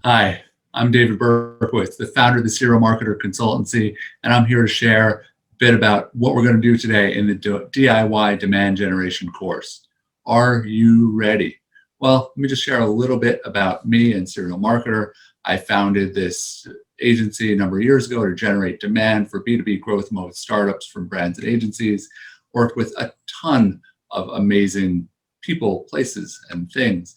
Hi, I'm David Berkowitz, the founder of the Serial Marketer Consultancy, and I'm here to share a bit about what we're going to do today in the DIY demand generation course. Are you ready? Well, let me just share a little bit about me and Serial Marketer. I founded this agency a number of years ago to generate demand for B2B growth mode startups from brands and agencies. Worked with a ton of amazing people, places, and things.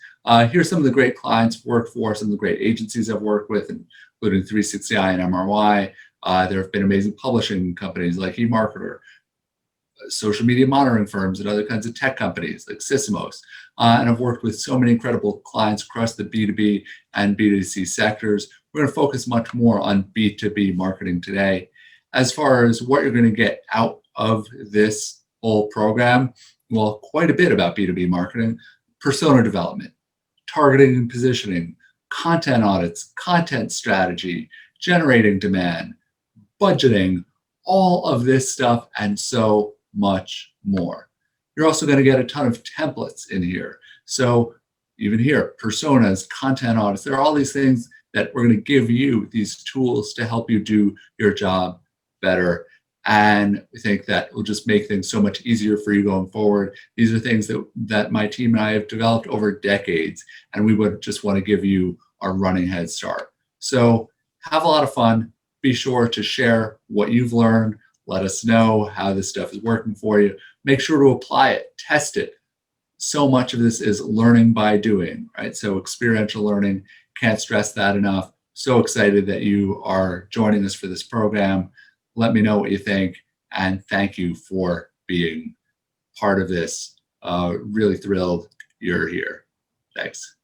Here's some of the great clients I've worked for, some of the great agencies I've worked with, including 360i and MRY. There have been amazing publishing companies like eMarketer, social media monitoring firms, and other kinds of tech companies like Sysomos. And I've worked with so many incredible clients across the B2B and B2C sectors. We're going to focus much more on B2B marketing today. As far as what you're going to get out of this whole program, well, quite a bit about B2B marketing, persona development, targeting and positioning, content audits, content strategy, generating demand, budgeting, all of this stuff, and so much more. You're also going to get a ton of templates in here. So even here, personas, content audits, there are all these things that we're going to give you these tools to help you do your job better. And we think that will just make things so much easier for you going forward. These are things that my team and I have developed over decades, and we would just want to give you a running head start. So have a lot of fun. Be sure to share what you've learned. Let us know how this stuff is working for you. Make sure to apply it, test it. So much of this is learning by doing, right? So experiential learning, can't stress that enough. So excited that you are joining us for this program. Let me know what you think, and thank you for being part of this. Really thrilled you're here. Thanks.